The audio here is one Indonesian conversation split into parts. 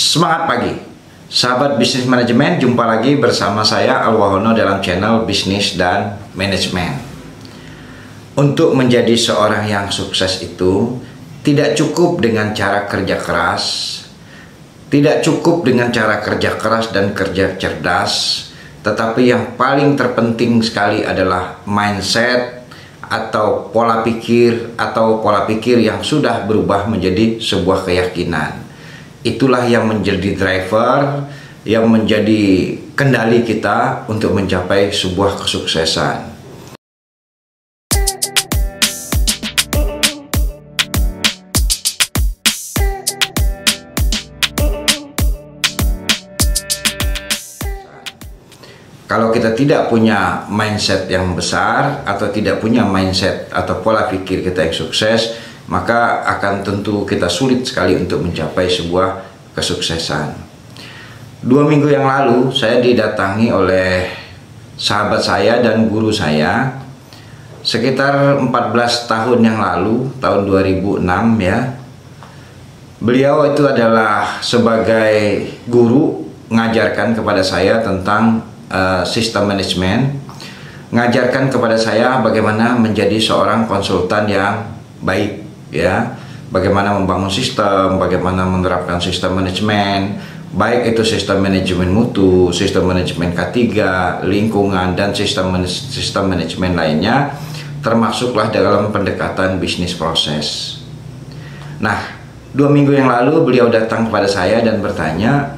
Semangat pagi, sahabat bisnis manajemen. Jumpa lagi bersama saya Alwahono dalam channel bisnis dan manajemen. Untuk menjadi seorang yang sukses itu tidak cukup dengan cara kerja keras, tidak cukup dengan cara kerja keras dan kerja cerdas, tetapi yang paling terpenting sekali adalah mindset atau pola pikir yang sudah berubah menjadi sebuah keyakinan. Itulah yang menjadi driver, yang menjadi kendali kita untuk mencapai sebuah kesuksesan. Kalau kita tidak punya mindset yang besar atau tidak punya mindset atau pola pikir kita yang sukses, maka akan tentu kita sulit sekali untuk mencapai sebuah kesuksesan. 2 minggu yang lalu saya didatangi oleh sahabat saya dan guru saya sekitar 14 tahun yang lalu, tahun 2006 ya. Beliau itu adalah sebagai guru mengajarkan kepada saya tentang sistem manajemen, mengajarkan kepada saya bagaimana menjadi seorang konsultan yang baik, ya, bagaimana membangun sistem, bagaimana menerapkan sistem manajemen, baik itu sistem manajemen mutu, sistem manajemen K3, lingkungan, dan sistem manajemen lainnya, termasuklah dalam pendekatan bisnis proses. Nah, 2 minggu yang lalu beliau datang kepada saya dan bertanya,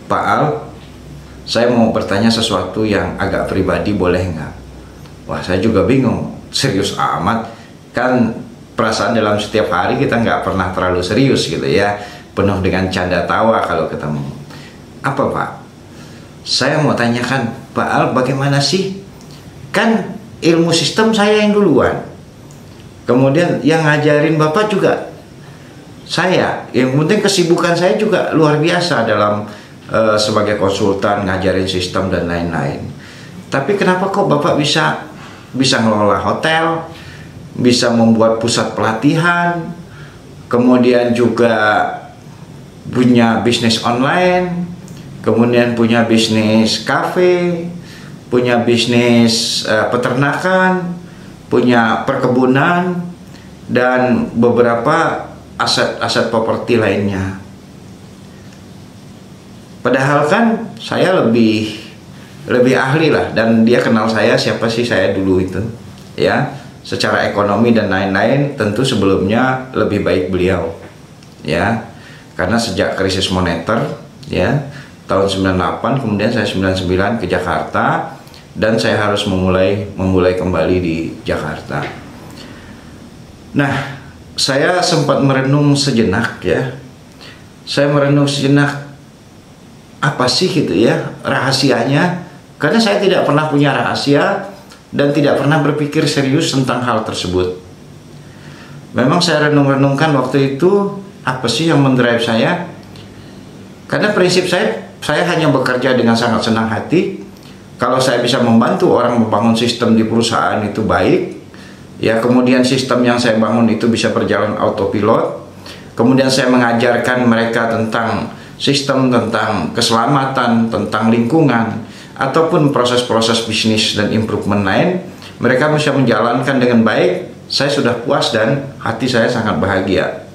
"Pak Al, saya mau bertanya sesuatu yang agak pribadi, boleh nggak?" Wah, saya juga bingung, serius amat. Kan perasaan dalam setiap hari kita nggak pernah terlalu serius gitu ya, penuh dengan canda tawa kalau ketemu. "Apa Pak?" "Saya mau tanyakan, Pak Al, bagaimana sih? Kan ilmu sistem saya yang duluan. Kemudian yang ngajarin Bapak juga saya. Yang penting kesibukan saya juga luar biasa dalam sebagai konsultan, ngajarin sistem dan lain-lain. Tapi kenapa kok Bapak bisa ngelola hotel, bisa membuat pusat pelatihan, kemudian juga punya bisnis online, kemudian punya bisnis kafe, punya bisnis peternakan, punya perkebunan, dan beberapa aset properti lainnya. Padahal kan saya lebih ahli lah, dan dia kenal saya siapa sih saya dulu itu, ya, secara ekonomi dan lain-lain. Tentu sebelumnya lebih baik beliau, ya, karena sejak krisis moneter, ya, tahun 98, kemudian saya 99 ke Jakarta, dan saya harus memulai kembali di Jakarta. Nah, saya sempat merenung sejenak, ya, saya merenung sejenak, apa sih gitu ya rahasianya, karena saya tidak pernah punya rahasia dan tidak pernah berpikir serius tentang hal tersebut. Memang saya renung-renungkan waktu itu, apa sih yang mendrive saya, karena prinsip saya hanya bekerja dengan sangat senang hati. Kalau saya bisa membantu orang membangun sistem di perusahaan itu baik, ya, kemudian sistem yang saya bangun itu bisa berjalan autopilot, kemudian saya mengajarkan mereka tentang sistem, tentang keselamatan, tentang lingkungan, ataupun proses-proses bisnis dan improvement lain, mereka bisa menjalankan dengan baik, saya sudah puas dan hati saya sangat bahagia.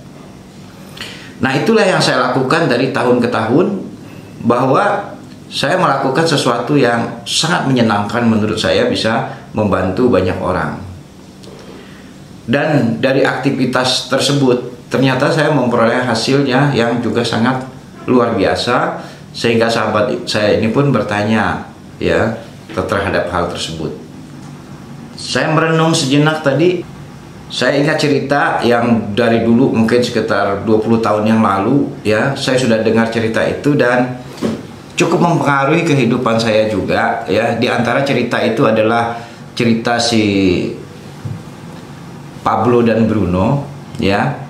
Nah, itulah yang saya lakukan dari tahun ke tahun, bahwa saya melakukan sesuatu yang sangat menyenangkan menurut saya, bisa membantu banyak orang. Dan dari aktivitas tersebut ternyata saya memperoleh hasilnya yang juga sangat luar biasa, sehingga sahabat saya ini pun bertanya, ya, terhadap hal tersebut. Saya merenung sejenak tadi, saya ingat cerita yang dari dulu, mungkin sekitar 20 tahun yang lalu, ya, saya sudah dengar cerita itu dan cukup mempengaruhi kehidupan saya juga, ya. Di antara cerita itu adalah cerita si Pablo dan Bruno, ya,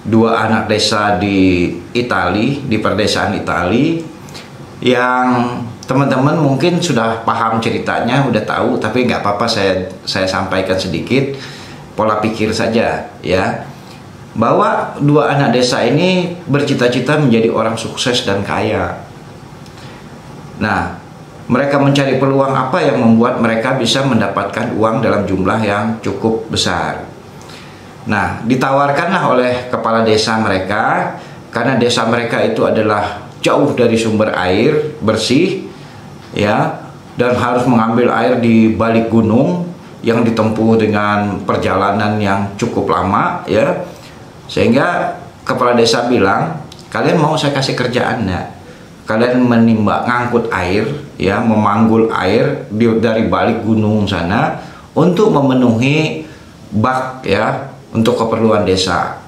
2 anak desa di Itali, di perdesaan Itali, yang teman-teman mungkin sudah paham ceritanya, udah tahu, tapi nggak apa-apa, saya sampaikan sedikit pola pikir saja, ya. bahwa dua anak desa ini bercita-cita menjadi orang sukses dan kaya. Nah, mereka mencari peluang apa yang membuat mereka bisa mendapatkan uang dalam jumlah yang cukup besar. Nah, ditawarkanlah oleh kepala desa mereka, karena desa mereka itu adalah jauh dari sumber air bersih, ya, dan harus mengambil air di balik gunung yang ditempuh dengan perjalanan yang cukup lama, ya. Sehingga kepala desa bilang, kalian mau saya kasih kerjaan enggak? Kalian menimba, ngangkut air, ya, memanggul air dari balik gunung sana untuk memenuhi bak, ya, untuk keperluan desa.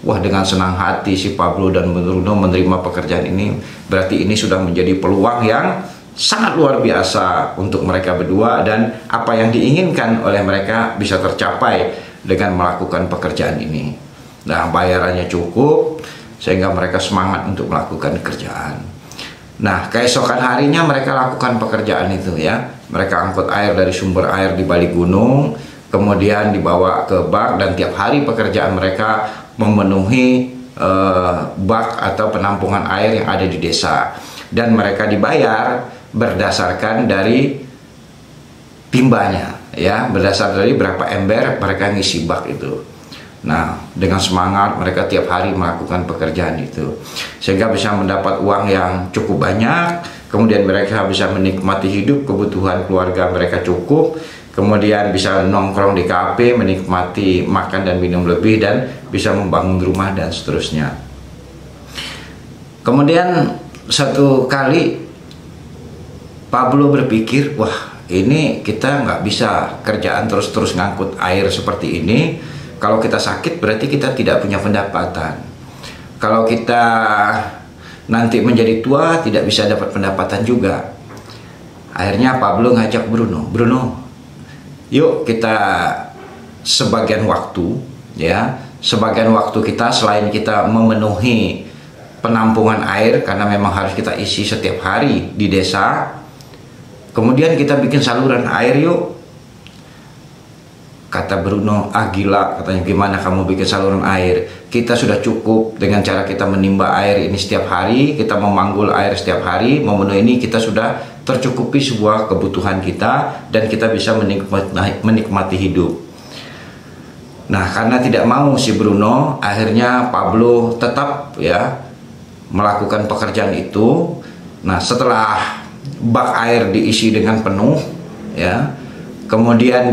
Wah, dengan senang hati si Pablo dan Bruno menerima pekerjaan ini. Berarti ini sudah menjadi peluang yang sangat luar biasa untuk mereka berdua, dan apa yang diinginkan oleh mereka bisa tercapai dengan melakukan pekerjaan ini. Nah, bayarannya cukup sehingga mereka semangat untuk melakukan kerjaan. Nah, keesokan harinya mereka lakukan pekerjaan itu, ya. Mereka angkut air dari sumber air di balik gunung, kemudian dibawa ke bak, dan tiap hari pekerjaan mereka memenuhi bak atau penampungan air yang ada di desa. Dan mereka dibayar berdasarkan dari timbanya, ya, berdasar dari berapa ember mereka ngisi bak itu. Nah, dengan semangat mereka tiap hari melakukan pekerjaan itu, sehingga bisa mendapat uang yang cukup banyak. Kemudian mereka bisa menikmati hidup, kebutuhan keluarga mereka cukup. Kemudian bisa nongkrong di kafe, menikmati makan dan minum lebih, dan bisa membangun rumah dan seterusnya. Kemudian satu kali Pablo berpikir, wah, ini kita nggak bisa kerjaan terus-terus ngangkut air seperti ini. Kalau kita sakit berarti kita tidak punya pendapatan. Kalau kita nanti menjadi tua tidak bisa dapat pendapatan juga. Akhirnya Pablo ngajak Bruno, yuk kita sebagian waktu, ya, sebagian waktu kita selain kita memenuhi penampungan air, karena memang harus kita isi setiap hari di desa, kemudian kita bikin saluran air yuk. Kata Bruno, ah gila, katanya, gimana kamu bikin saluran air? Kita sudah cukup dengan cara kita menimba air ini setiap hari, kita memanggul air setiap hari, memenuhi ini kita sudah tercukupi sebuah kebutuhan kita, dan kita bisa menikmati hidup. Nah, karena tidak mau si Bruno, akhirnya Pablo tetap, ya, melakukan pekerjaan itu. Nah, setelah bak air diisi dengan penuh, ya, kemudian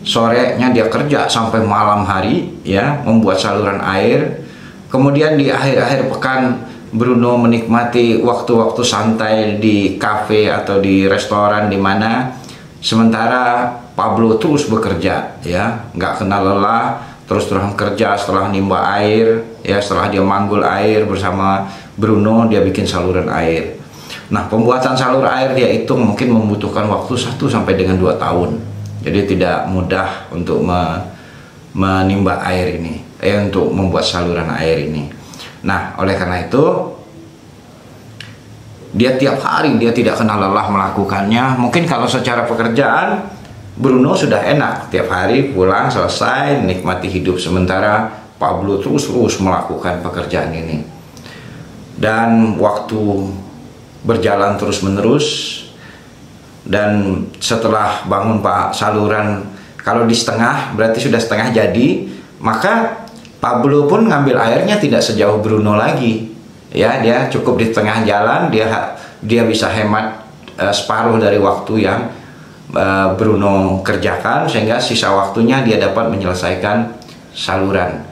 sorenya dia kerja sampai malam hari, ya, membuat saluran air. Kemudian di akhir-akhir pekan Bruno menikmati waktu-waktu santai di kafe atau di restoran di mana, sementara Pablo terus bekerja, ya, nggak kenal lelah, terus-terusan kerja. Setelah nimba air, ya, setelah dia manggul air bersama Bruno, dia bikin saluran air. Nah, pembuatan salur air dia itu mungkin membutuhkan waktu 1 sampai dengan 2 tahun. Jadi tidak mudah untuk menimba air ini, untuk membuat saluran air ini. Nah, oleh karena itu dia tiap hari, dia tidak kenal lelah melakukannya. Mungkin kalau secara pekerjaan Bruno sudah enak, tiap hari pulang selesai nikmati hidup, sementara Pablo terus melakukan pekerjaan ini. Dan waktu berjalan terus menerus, dan setelah bangun Pak saluran, kalau di setengah berarti sudah setengah jadi, maka Pablo pun ngambil airnya tidak sejauh Bruno lagi, ya, dia cukup di tengah jalan, dia bisa hemat separuh dari waktu yang Bruno kerjakan, sehingga sisa waktunya dia dapat menyelesaikan saluran.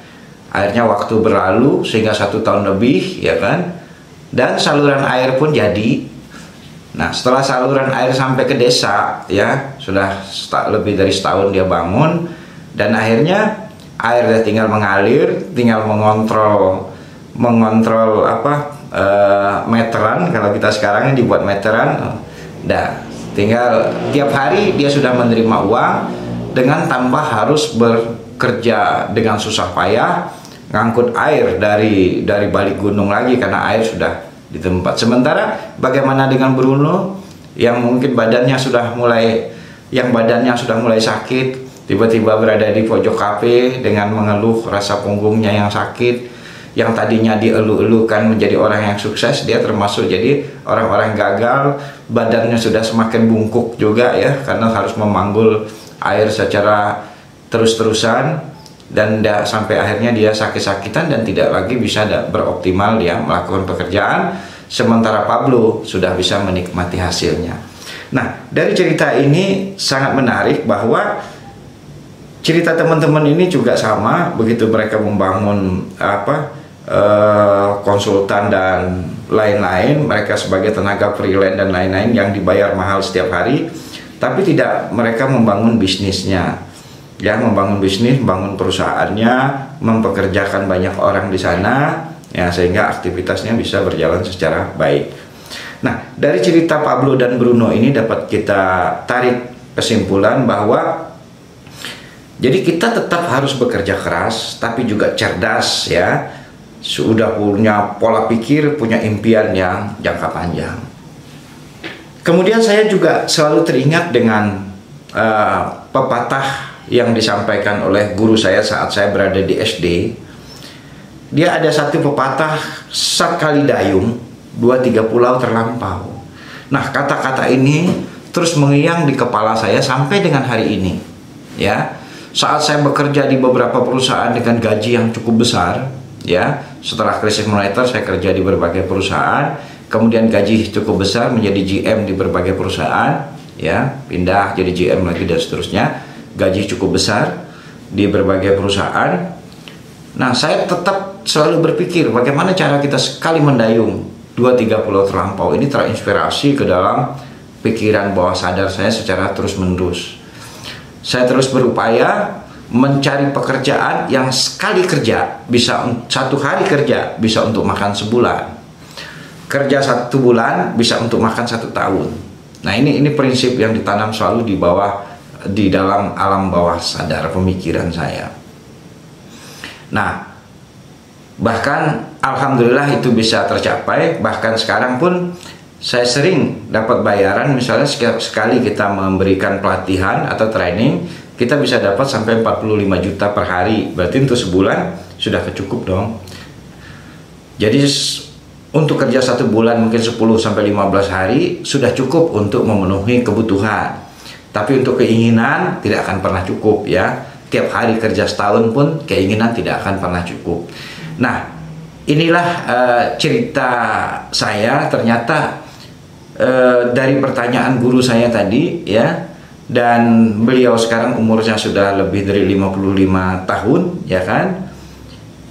Akhirnya waktu berlalu sehingga 1 tahun lebih, ya kan, dan saluran air pun jadi. Nah, setelah saluran air sampai ke desa, ya, sudah lebih dari setahun dia bangun, dan akhirnya air dia tinggal mengalir, tinggal mengontrol meteran. Kalau kita sekarang ini dibuat meteran, nah, tinggal tiap hari dia sudah menerima uang dengan tanpa harus bekerja dengan susah payah ngangkut air dari balik gunung lagi, karena air sudah di tempat. Sementara bagaimana dengan Bruno yang mungkin badannya sudah mulai sakit, tiba-tiba berada di pojok kafe dengan mengeluh rasa punggungnya yang sakit. Yang tadinya dielu-elukan menjadi orang yang sukses, dia termasuk jadi orang-orang gagal. Badannya sudah semakin bungkuk juga ya, karena harus memanggul air secara terus-terusan, dan sampai akhirnya dia sakit-sakitan dan tidak lagi bisa beroptimal dia melakukan pekerjaan. Sementara Pablo sudah bisa menikmati hasilnya. Nah, dari cerita ini sangat menarik bahwa cerita teman-teman ini juga sama. Begitu mereka membangun konsultan dan lain-lain, mereka sebagai tenaga freelance dan lain-lain yang dibayar mahal setiap hari, tapi tidak mereka membangun bisnisnya, ya, membangun bisnis, membangun perusahaannya, mempekerjakan banyak orang di sana, ya, sehingga aktivitasnya bisa berjalan secara baik. Nah, dari cerita Pablo dan Bruno ini dapat kita tarik kesimpulan bahwa jadi kita tetap harus bekerja keras, tapi juga cerdas, ya. Sudah punya pola pikir, punya impian yang jangka panjang. Kemudian saya juga selalu teringat dengan pepatah yang disampaikan oleh guru saya saat saya berada di SD. Dia ada satu pepatah, sekali dayung, 2-3 pulau terlampau. Nah, kata-kata ini terus mengiang di kepala saya sampai dengan hari ini, ya. Saat saya bekerja di beberapa perusahaan dengan gaji yang cukup besar, ya, setelah krisis moneter saya kerja di berbagai perusahaan, kemudian gaji cukup besar menjadi GM di berbagai perusahaan, ya, pindah jadi GM lagi dan seterusnya, gaji cukup besar di berbagai perusahaan. Nah, saya tetap selalu berpikir bagaimana cara kita sekali mendayung 2-3 pulau terlampau ini terinspirasi ke dalam pikiran bawah sadar saya secara terus-menerus. Saya terus berupaya mencari pekerjaan yang sekali kerja bisa, satu hari kerja bisa untuk makan sebulan, kerja 1 bulan bisa untuk makan 1 tahun. Nah, ini prinsip yang ditanam selalu di dalam alam bawah sadar pemikiran saya. Nah, bahkan alhamdulillah itu bisa tercapai. Bahkan sekarang pun saya sering dapat bayaran, misalnya sekali kita memberikan pelatihan atau training, kita bisa dapat sampai 45 juta per hari. Berarti untuk sebulan sudah kecukup dong. Jadi untuk kerja 1 bulan mungkin 10-15 hari sudah cukup untuk memenuhi kebutuhan. Tapi untuk keinginan tidak akan pernah cukup, ya. Tiap hari kerja setahun pun keinginan tidak akan pernah cukup. Nah, inilah cerita saya. Ternyata dari pertanyaan guru saya tadi, ya, dan beliau sekarang umurnya sudah lebih dari 55 tahun, ya kan.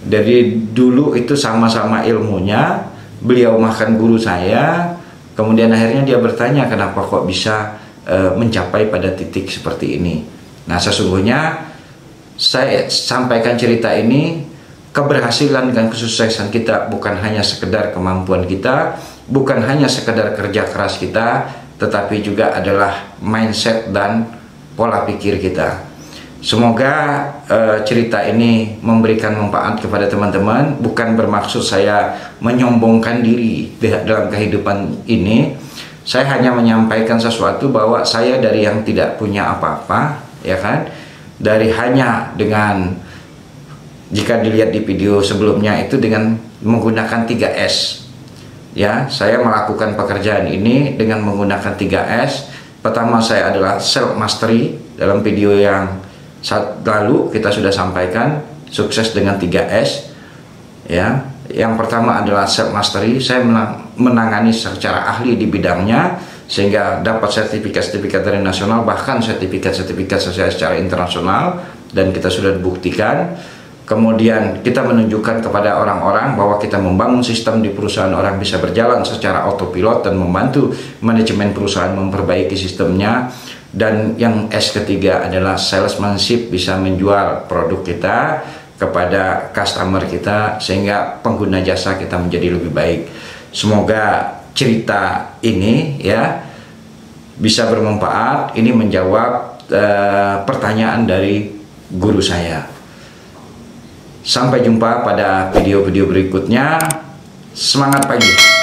Dari dulu itu sama-sama ilmunya, beliau makan guru saya, kemudian akhirnya dia bertanya kenapa kok bisa mencapai pada titik seperti ini. Nah, sesungguhnya saya sampaikan cerita ini, keberhasilan dan kesuksesan kita bukan hanya sekedar kemampuan kita, bukan hanya sekedar kerja keras kita, tetapi juga adalah mindset dan pola pikir kita. Semoga cerita ini memberikan manfaat kepada teman-teman. Bukan bermaksud saya menyombongkan diri dalam kehidupan ini. Saya hanya menyampaikan sesuatu bahwa saya dari yang tidak punya apa-apa, ya kan, dari hanya dengan, jika dilihat di video sebelumnya itu dengan menggunakan 3S. Ya, saya melakukan pekerjaan ini dengan menggunakan 3S. Pertama, saya adalah self mastery. Dalam video yang saat lalu kita sudah sampaikan sukses dengan 3S. Ya, yang pertama adalah self mastery. Saya menangani secara ahli di bidangnya sehingga dapat sertifikat-sertifikat dari nasional, bahkan sertifikat-sertifikat secara internasional, dan kita sudah buktikan. Kemudian kita menunjukkan kepada orang-orang bahwa kita membangun sistem di perusahaan orang bisa berjalan secara autopilot dan membantu manajemen perusahaan memperbaiki sistemnya. Dan yang S ketiga adalah salesmanship, bisa menjual produk kita kepada customer kita sehingga pengguna jasa kita menjadi lebih baik. Semoga cerita ini, ya, bisa bermanfaat. Ini menjawab pertanyaan dari guru saya. Sampai jumpa pada video-video berikutnya. Semangat pagi.